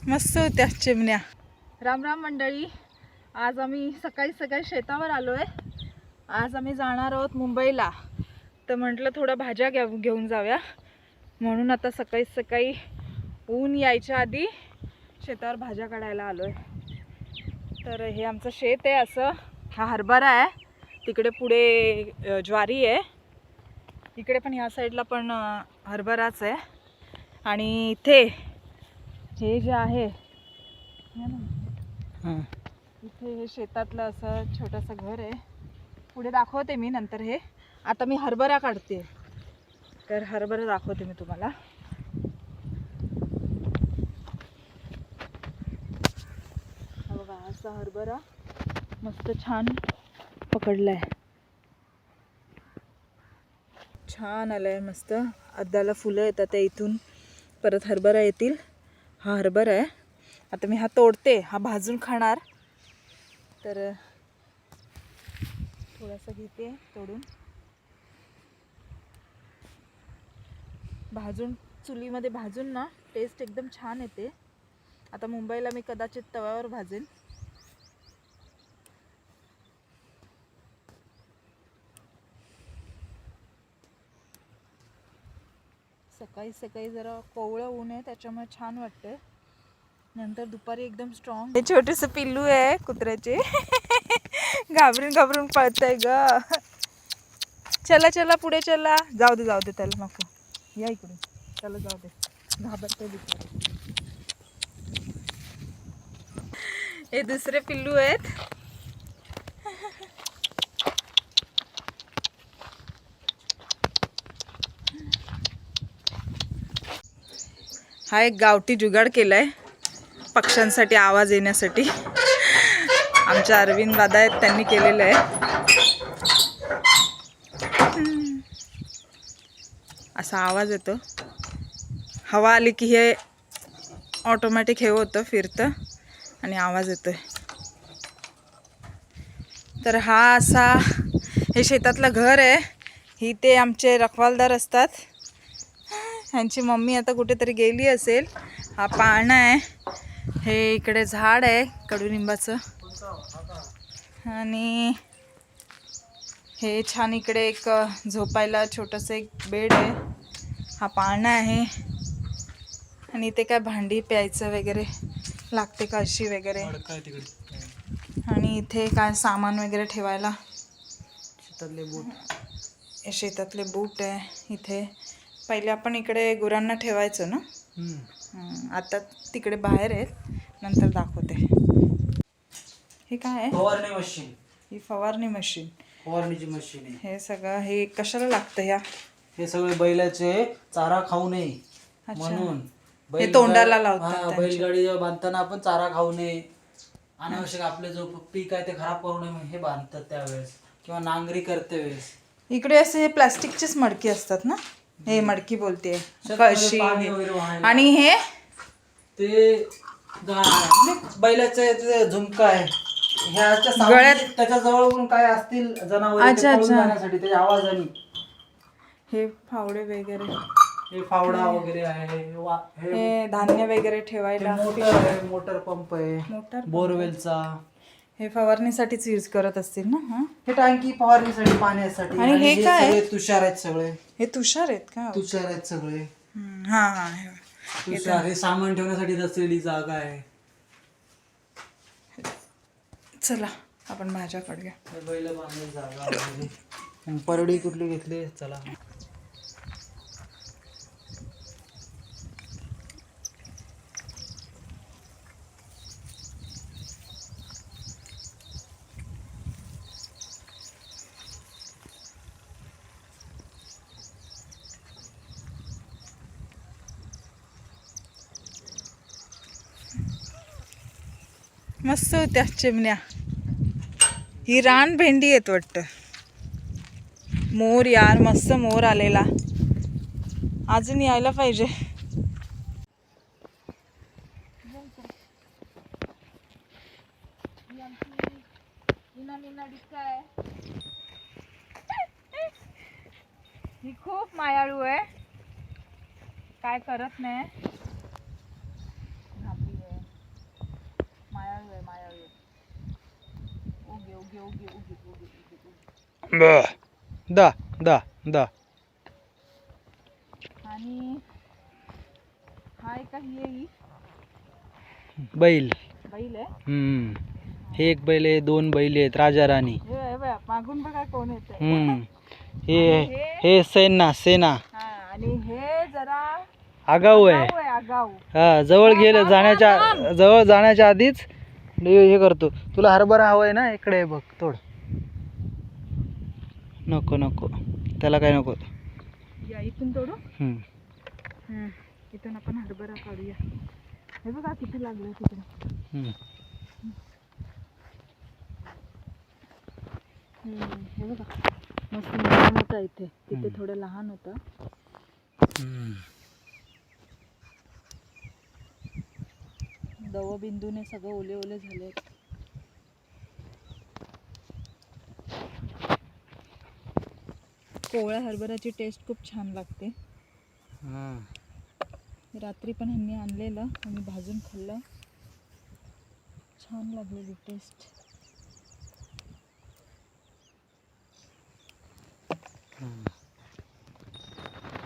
मस्त होत्या चिमण्या. राम राम मंडळी. आज आम्ही सकाळी शेतावर आलो आहे. आज आम्ही जाणार आहोत मुंबईला. तर म्हटलं थोडं भाज्या घेऊन जाऊया, म्हणून आता सकाळी ऊन यायच्या आधी शेतावर भाज्या काढायला आलो आहे. तर हे आमचं शेत आहे. असं हा हरभरा आहे, तिकडे पुढे ज्वारी आहे, इकडे पण ह्या साईडला पण हरभराच आहे. आणि इथे हे जे आहे इथे हे शेतातलं असं छोटंसं घर आहे. पुढे दाखवते मी नंतर. हे आता मी हरभरा काढते, तर हरभरा दाखवते मी तुम्हाला. हा बघा, असा हरभरा मस्त छान पकडलाय, छान आलाय मस्त. अद्दाला फुलं येतात त्या इथून, परत हरभरा येतील. हा हरभरा आहे. आता मी हा तोडते, हा भाजून खाणार. तर थोडासा घेते तोडून, भाजून चुलीमध्ये भाजून ना टेस्ट एकदम छान येते. आता मुंबईला मी कदाचित तव्यावर भाजेन. सकाळी जरा कोवळं ऊन आहे, त्याच्यामुळे छान वाटतं. नंतर दुपारी एकदम स्ट्रॉंग. हे छोटेसे पिल्लू आहे कुत्र्याचे. घाबरून पळतंय ग. चला पुढे चला. जाऊ दे त्याला नको. या इकडून, चला जाऊ दे, घाबरतोय बिचारा. हे दुसरे पिल्लू आहेत. हा एक गावठी जुगाड केलाय पक्ष्यांसाठी आवाज येण्यासाठी. आमच्या अरविंद दादा आहेत, त्यांनी केलेलं आहे. असा आवाज येतो. हवा आली की हे ऑटोमॅटिक हे होतं, फिरतं आणि आवाज येतोय. तर हा असा हे शेतातलं घर आहे. ही ते आमचे रखवालदार असतात. ह्यांची मम्मी आता कुठेतरी गेली असेल. हा पाळणा आहे. हे इकडे झाड आहे कडुनिंबाचं. आणि हे छान इकडे एक झोपायला छोटंसं एक बेड आहे. हा पाळणा आहे. आणि इथे काय भांडी प्यायचं वगैरे लागते, कळशी वगैरे. आणि इथे काय सामान वगैरे ठेवायला शेतातले बूट आहे. इथे पहिले आपण इकडे गुरांना ठेवायचं ना. आता तिकडे बाहेर आहेत, नंतर दाखवते. हे काय आहे? फवारणी मशीन. ही फवारणी मशीन, फवारणीची मशीन आहे. हे सगळं हे कशाला लागतं? हे सगळे बैलाचे चारा खाऊ नये म्हणून. हे तोंडाला लावतात. बैलगाडी बांधताना आपण चारा खाऊ नये, अनावश्यक आपले जो पीक आहे ते खराब करू नये हे बांधतात त्यावेळेस, किंवा नांगरी करते वेळेस. इकडे असे प्लास्टिकचेच मडकी असतात ना. हे मडकी बोलते, कळशी. आणि हे ते बैलाचे झुमका आहे. ह्याच्या त्याच्याजवळ काय असतील जनावर जाण्यासाठी त्याच्या आवाजाने. हे फावडे वगैरे, हे फावडा वगैरे आहे. हे धान्य वगैरे ठेवायला. मोटर पंप आहे बोरवेलचा. हे फवारणीसाठीच यूज करत असतील ना. हे टाकी फवारणीसाठी, पाण्यासाठी. आणि हे काय? तुषार आहेत सगळे. हे तुषार आहेत का? तुषार आहेत सगळे. हा तुषार हे सामान ठेवण्यासाठी रचलेली जागा आहे. चला आपण भाज्या काढूया. बैल बांधायची जागा आहे. परडी कुठली घेतली? चला. मस्त होत्या चिमण्या. ही रान भेंडी आहेत वाटतं. मोर यार, मस्त मोर आलेला, अजून यायला पाहिजे. ही खूप मायाळू आहे, काय करत नाही. मायाळू आहे, मायाळू आहे. उगे उगे उगे उगे उगे उगे. दा दा दा. आणि हाय का ही बैल. बैल आहे. हे एक बैल आहे, 2 बैल आहेत, राजा राणी. हे बघ, मागून बघा कोण येते. हे हे सेना सेना. आणि हे जरा आगाऊ आहे. आगाऊ. हा, जवळ जाण्याच्या आधीच हे करतो. तुला हरभरा हवाय ना, इकडे बघ, तोड. नको नको, त्याला काय नको. या इथून तोडू. इथून आपण हरभरा काढूया. हे बघा किती लागले तिकडे. हे बघा मस्त लहान होता इथे, तिथे थोडं लहान होतं. दवबिंदूने सगळं ओले ओले झाले. कोवळ्या हरभऱ्याची टेस्ट खूप छान लागते. रात्री पण ह्यांनी आणलेलं, आम्ही भाजून खाल्लं, छान लागलेली टेस्ट.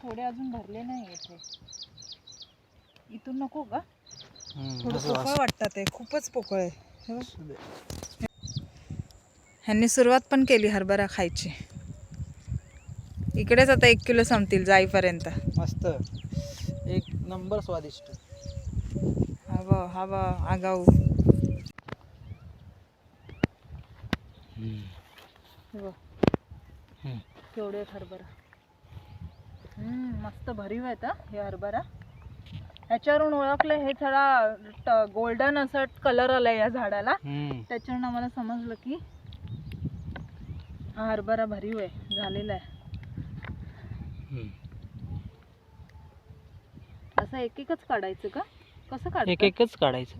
थोडे अजून भरले नाही इथे. इथून नको का, थोडं पोकळ वाटतात ते, खूपच पोकळ आहे. ह्यांनी सुरुवात पण केली हरभरा खायची. इकडेच आता 1 किलो संपतील जाईपर्यंत. मस्त, एक नंबर स्वादिष्ट. हवं हवं आगाऊ. केवढे हरभरा. मस्त भरीव आहेत हे हरभरा. ह्याच्यावरून ओळखलं, हे थोडा गोल्डन असं कलर आलाय या झाडाला, त्याच्यावरून आम्हाला समजलं की हा हरभरा भरीव आहे, झालेला आहे. असं एक एकच काढायचं का, कसं काढायचं? एक एकच काढायचं.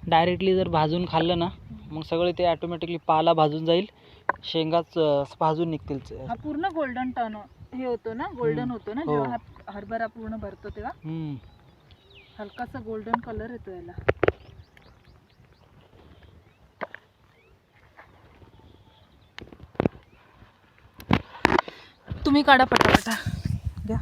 डायरेक्टली जर भाजून खाल्लं ना, मग सगळे ते ऑटोमॅटिकली पाला भाजून जाईल, शेंगाच भाजून निघतील. हा पूर्ण गोल्डन टर्न हे होतो ना, गोल्डन होतो ना जेव्हा हा हरभरा पूर्ण भरतो तेव्हा. हलकासा गोल्डन कलर येतो याला. तुम्ही काढा पटापटा द्या.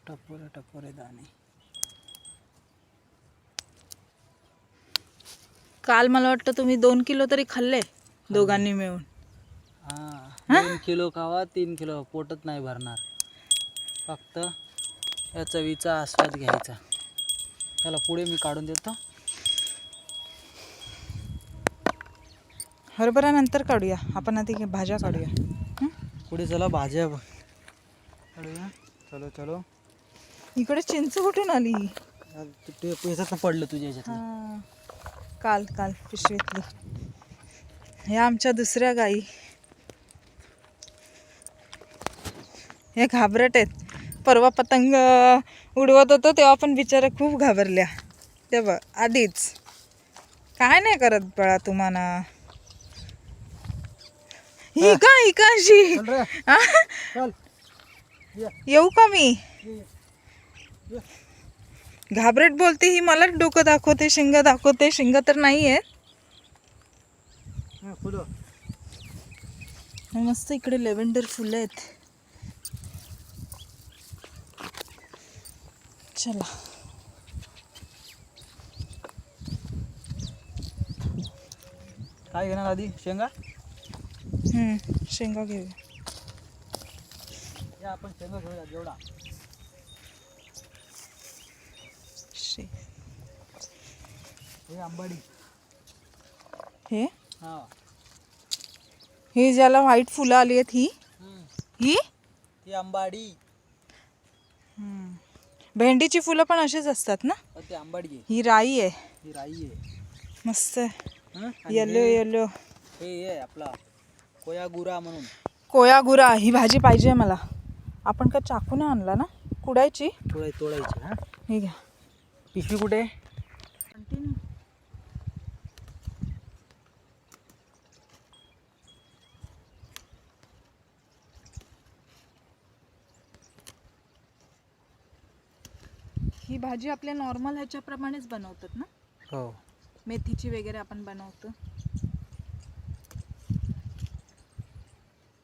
टपोरे टपोरे दाणे. काल मला वाटतं तुम्ही 2 किलो तरी खाल्ले दोघांनी मिळून. 2 किलो खावा, 3 किलो पोटच नाही भरणार. फक्त या चवीचा आस्वाद घ्यायचा. त्याला पुढे मी काढून देतो. हरभरा नंतर काढूया आपण, आधी भाज्या काढूया. पुढे चला भाज्या काढूया. चलो चलो. इकडे चिंच कुठून आली? पैसाच पडलं तुझ्या ह्याच्यात. काल पिशवीतली. ह्या आमच्या दुसऱ्या गाई. हे घाबरट आहेत. परवा पतंग उडवत होतो तेव्हा पण बिचाऱ्या खूप घाबरल्या. तेव्हा आधीच काय नाही करत बळा तुम्हाला. ही का अशी येऊ का मी? घाबरट बोलते ही, मलाच डोकं दाखवते, शिंग दाखवते. शिंग तर नाही आहे. मस्त इकडे लेव्हेंडर फुलं आहेत. चला काय घेणार आधी? शेंगा. शेंगा घेऊया. या आपण शेंगा घेऊया जेवढा. हे आंबाडी. हे हा. हे ज्याला व्हाईट फुलं आली आहेत ही ही ती आंबाडी. भेंडीची फुलं पण अशीच असतात ना. ती आंबाडी आहे. ही राई आहे. ही राई आहे. मस्त हं? आणि येलो येलो. हे आहे आपला कोयागुरा म्हणून. कोयागुरा ही भाजी पाहिजे मला. आपण का चाकूने आणला ना. कुडायची तोडायची. हा हे घ्या. पिशवी कुठे? ही भाजी आपल्या नॉर्मल ह्याच्याप्रमाणेच बनवतात ना. हो. मेथीची वगैरे आपण बनवतो.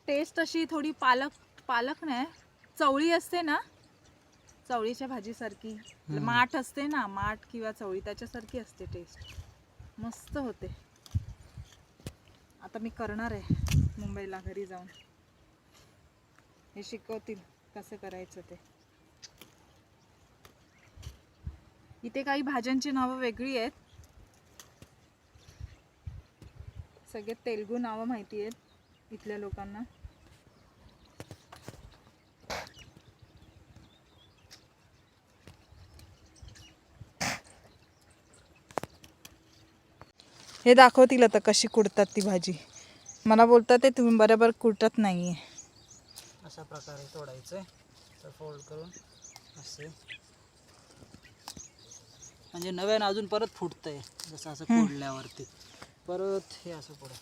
टेस्ट अशी थोडी पालक नाही, चवळी असते ना, चवळीच्या भाजीसारखी. माठ असते ना, माठ किंवा चवळी त्याच्यासारखी असते टेस्ट. मस्त होते. आता मी करणार आहे मुंबईला घरी जाऊन. हे शिकवतील कसं करायचं ते. इथे काही भाज्यांची नावं वेगळी आहेत. सगळे तेलुगू नावं माहिती आहेत इथल्या लोकांना. हे दाखवतील आता कशी कुडतात ती भाजी. मला बोलतात ते तुम्ही बरोबर कुटत नाहीये. अशा प्रकारे तोडायचं. तर फोल्ड करून असे म्हणजे नव्यानं अजून परत फुटतंय. जसं असं फोडल्यावरती परत हे असं पुढे.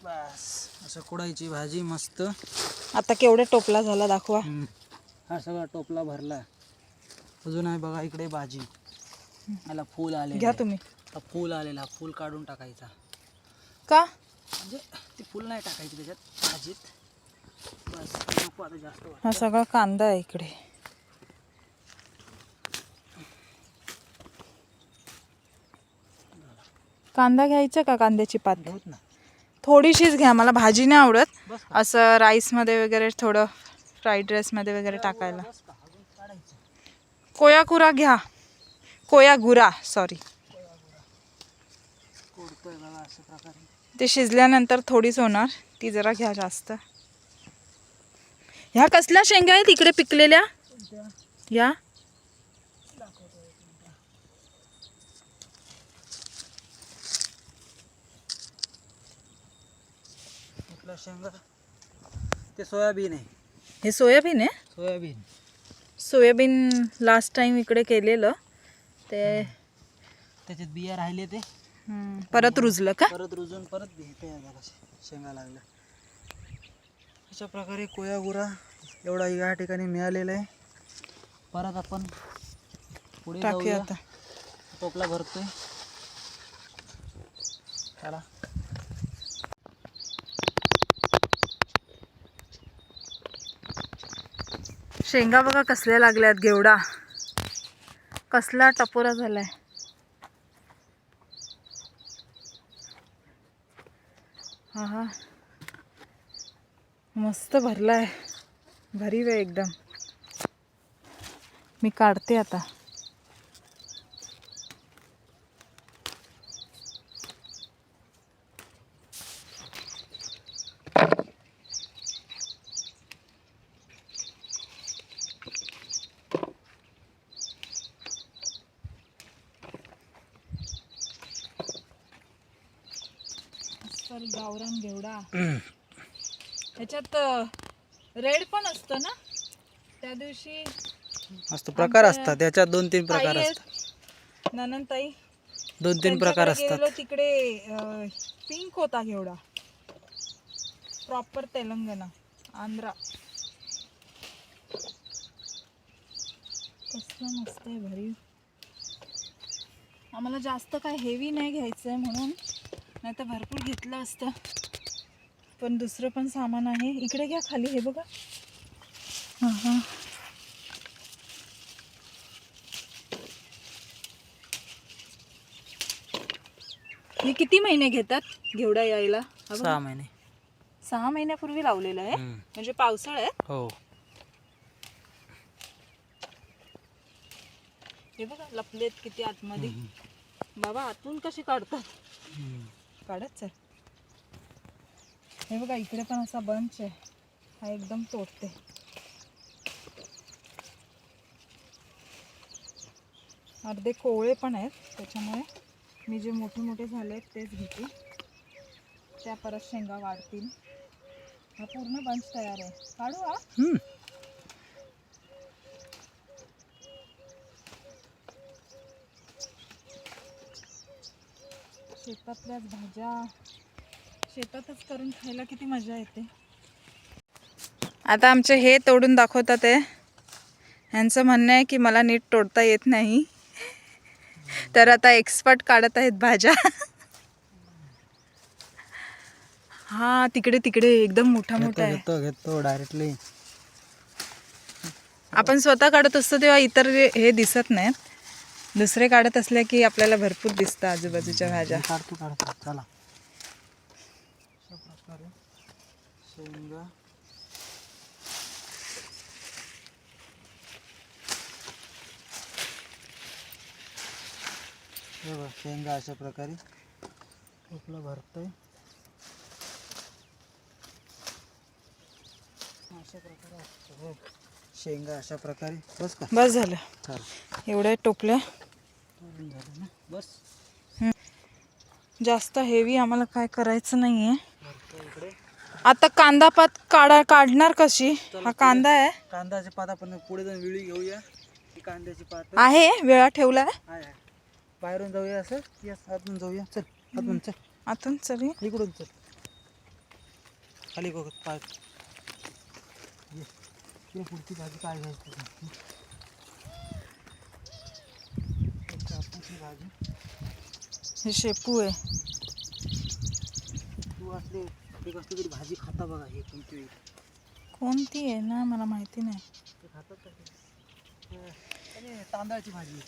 बस असं कुडायची भाजी मस्त. आता केवढा टोपला झाला दाखवा. हा सगळा टोपला भरला. अजून आहे बघा इकडे भाजी. याला फूल आले. घ्या तुम्ही. फूल आलेला फूल काढून टाकायचा. का? म्हणजे ती फुल नाही टाकायची त्याच्यात भाजीत. बस नको आता जास्त. हा सगळा कांदा आहे इकडे. कांदा घ्यायचा का? कांद्याची पात होत ना. थोडीशीच घ्या. मला भाजी नाही आवडत असं राईसमध्ये वगैरे, थोडं फ्राईड राईसमध्ये वगैरे टाकायला. कोयागुरा घ्या. कोयागुरा सॉरी. ते शिजल्यानंतर थोडीच होणार. ती जरा घ्या जास्त. ह्या कसल्या शेंगा आहेत इकडे पिकलेल्या? या शेंगा. ते सोयाबीन आहे. हे सोयाबीन आहे. सोयाबीन सोयाबीन लास्ट टाइम इकडे केलेलं ते. त्याच्यात बिया राहिले ते परत रुजलं का? परत रुजून परत तयार झाला. शेंगा लागल्या. अशा प्रकारे कोयागुरा एवढा या ठिकाणी मिळालेला आहे. परत आपण पुढे टाकूया जाऊया. आता. टोपला भरतोय. चला. शेंगा बघा कसल्या लागल्यात. घेवडा कसला टपोरा झालाय. हा हा मस्त भरलाय. भरीव आहे एकदम. मी काढते आता. गावरान घेवडा. ह्याच्यात रेड पण असतं ना. त्या दिवशी मस्त प्रकार असतात. त्याच्यात 2-3 प्रकार असतात. ननंदताई 2-3 प्रकार असतात. तिकडे पिंक होता घेवडा. प्रॉपर तेलंगणा आंध्रा. कसलं मस्त आहे भरीव. आम्हाला जास्त काय हेवी नाही घ्यायचं आहे म्हणून, नाही तर भरपूर घेतलं असतं. पण दुसरं पण सामान आहे. इकडे घ्या खाली. हे बघा. हां हां हे किती महिने घेतात घेवडा यायला? 6 महिने. 6 महिन्यापूर्वी लावलेलं आहे म्हणजे पावसाळ्यात. हो. हे बघा लपलेत किती आतमध्ये. बाबा आतून कशी काढतात. काढत चल. हे बघा इकडे पण असा बंच आहे. हा एकदम तोडते. अर्धे कोवळे पण आहेत त्याच्यामुळे मी जे मोठे मोठे झाले आहेत तेच घेते. त्या परत शेंगा वाढतील. हा पूर्ण बंच तयार आहे. काढू हा. शेतातल्याच भाज्या शेतातच करून खायला किती मजा येते. आता आमचे हे तोडून दाखवतात आहे. यांचं म्हणणं आहे की मला नीट तोडता येत नाही, तर आता एक्सपर्ट काढत आहेत भाज्या. हा तिकडे तिकडे एकदम मोठा मोठा आहे. घेतो डायरेक्टली. आपण स्वतः काढत असतो तेव्हा इतर हे दिसत नाहीत. दुसरे काढत असले की आपल्याला भरपूर दिसतं आजूबाजूच्या भाज्या. काढतो चला. अशा प्रकारे शेंगा बघा. शेंगा अशा प्रकारे टोपला भरतोय. अशा प्रकारे शेंगा अशा प्रकारे. बस का? बस झालं. चालेल. एवढ्या टोपल्या झालं ना. बस. जास्त हेवी आम्हाला काय करायचं नाहीये. इकडे आता कांदा पात काढणार कशी. हा कांदा आहे. कांद्याची पात आपण पुढे जाऊन विळी घेऊया. ही कांद्याची पात आहे वेळा ठेवलाय. आहे. बाहेरून जाऊया असं. यस आतून जाऊया. चल आतून चल. आतून चल. इकडून चल. खाली बघत पाय. ये पुढची भाजी काय घ्यायची. भाजी हे शेपू आहे. तू असले एक असली तरी भाजी खाता बघा. हे कोणती कोणती आहे ना मला माहिती नाही. ते खातात. तांदळाची भाजी.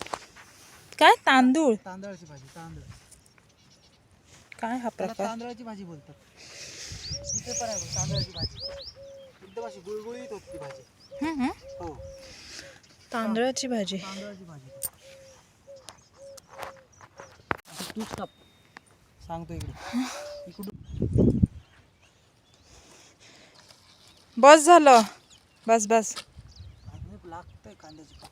काय तांदूळ. तांदळाची भाजी. तांदूळ काय हा प्रकार. तांदळाची भाजी बोलतात. इथे पण आहे बघ तांदळाची भाजी. एकदम अशी गुळगुळीत होती ती भाजी. हो तांदळाची भाजी. तांदळाची भाजी. तूच काप. सांगतो इकडे. इकडून बस झालं. बस बस. लागतंय कांद्याची पात.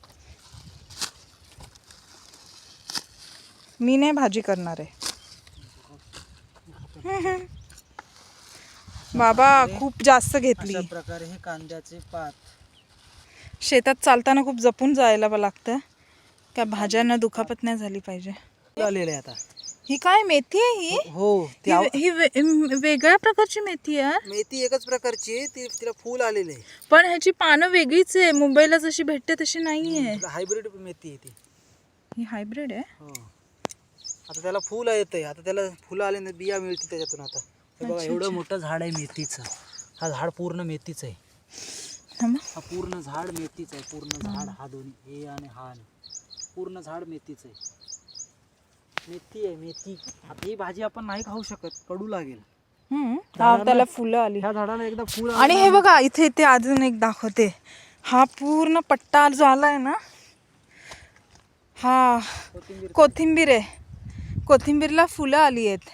मी नाही भाजी करणार आहे. बाबा खूप जास्त घेतली. अशा प्रकारे हे कांद्याचे पात. शेतात चालताना खूप जपून जायला लागतं. त्या भाज्यांना दुखापत नाही झाली पाहिजे. आलेले आहे आता. ही काय मेथी आहे ही. हो ही वेगळ्या प्रकारची मेथी आहे. मेथी एकच प्रकारची आहे. तिला फूल आलेले आहे. पण ह्याची पानं वेगळीच आहे. मुंबईला जशी भेटते तशी नाहीये. हायब्रिड मेथी आहे ती. ही हायब्रिड आहे. हो. आता त्याला फुल येतंय. आता त्याला फुलं आले ना बिया मिळतील त्याच्यातून. आता हे बघा एवढं मोठं झाड आहे मेथीचं. हा झाड पूर्ण मेथीचं आहे. हा पूर्ण झाड मेथीचं आहे. पूर्ण झाड. हा दोन्ही हे आणि हा पूर्ण झाड मेथीचं आहे. मेथी आहे मेथी. आता ही भाजी आपण नाही खाऊ शकत. कडू लागेल. त्याला फुलं आली. ह्या झाडाला एकदा फुल. आणि हे बघा इथे इथे अजून एक दाखवते. हा पूर्ण पट्टा जो आलाय ना हा कोथिंबीर आहे. कोथिंबीरला फुलं आली आहेत.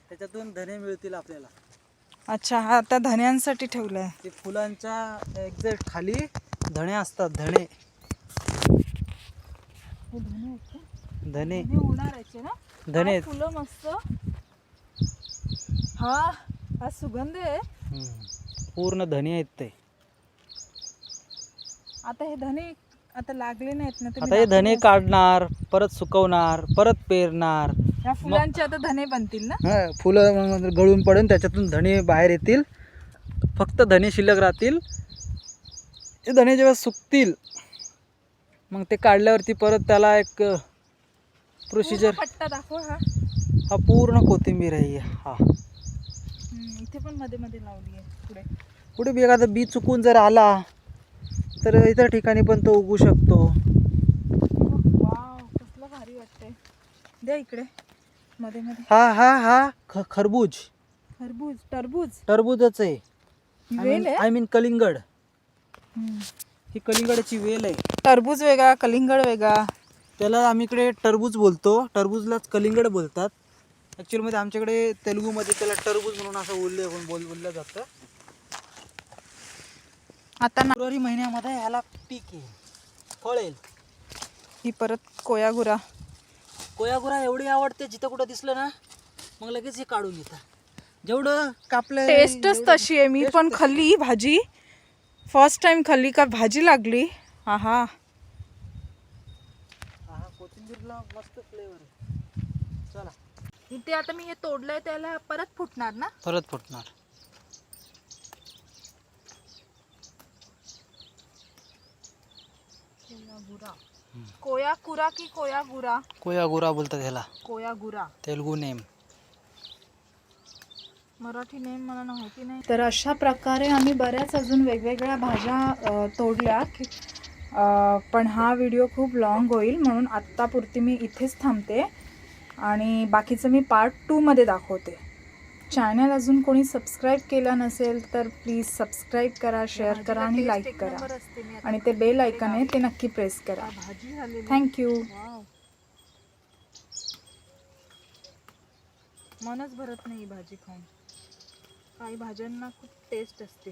त्याच्यातून धने मिळतील आपल्याला. अच्छा हा आता धण्यांसाठी ठेवलाय. ते फुलांच्या एक्झॅक्ट खाली धणे असतात. धणे धने उडारायचे ना. धने फुलं मस्त. हा सुगंध आहे. पूर्ण धने आहेत ते. आता हे धने आता लागले नाहीत ना. आता हे धने काढणार, परत सुकवणार, परत पेरणार. या फुलांचे आता धने बनतील ना. फुलं गळून पडून त्याच्यातून धने बाहेर येतील. फक्त धने शिल्लक राहतील. ते धने जेव्हा सुकतील मग ते काढल्यावरती परत त्याला एक प्रोसिजर. पट्टा दाखव. हा पूर्ण कोथिंबीर आहे. हा इथे पण मध्ये मध्ये लावली आहे. पुढे कुठे बी एखादा बी चुकून जर आला तर इतर ठिकाणी पण तो उगू शकतो. वाव कसलं भारी वाटतंय. द्या इकडे मध्ये मध्ये. हा खरबूज. खरबूज टरबूज टरबूजच आहे. वेल आहे. आय मीन कलिंगड. हम्म. ही कलिंगडाची वेल आहे. टरबूज वेगळा कलिंगड वेगळा. त्याला आम्ही इकडे टरबूज बोलतो, टरबूजलाच कलिंगड बोलतात. ॲक्च्युअली मध्ये आमच्याकडे तेलुगूमध्ये त्याला टरबूज म्हणून असं बोललं जातं. आता ना फेब्रुवारी महिन्यामध्ये ह्याला पीक येईल, फळ येईल. ही परत कोयागुरा. कोयागुरा एवढी आवडते, जिथं कुठं दिसलं ना मग लगेच हे काढून येतात. जेवढं कापलं टेस्टच तशी आहे. मी पण खाल्ली भाजी, फर्स्ट टाइम खाल्ली का भाजी लागली. हा हा कोथिंबीरला मस्त फ्लेवर आहे. चला इथे आता मी हे तोडलंय त्याला परत फुटणार ना. परत फुटणार. कोयागुरा की कोयागुरा. कोयागुरा बोलतात ह्याला, कोयागुरा तेलुगू नेम. मराठी नेम मला माहिती नाही. तर अशा प्रकारे आम्ही बऱ्याच अजून वेगवेगळ्या भाज्या तोडल्या पण हा व्हिडिओ खूप लॉंग होईल म्हणून आत्तापुरती मी इथेच थांबते आणि बाकीचं मी पार्ट 2 मध्ये दाखवते. चॅनल अजून कोणी सबस्क्राईब केला नसेल तर प्लीज सबस्क्राईब करा, शेअर करा आणि लाईक करा आणि ते बेल आयकॉन आहे ते नक्की प्रेस करा. थँक्यू. मनच भरत नाही भाजी खाऊन. काही भाज्यांना खूप टेस्ट असते.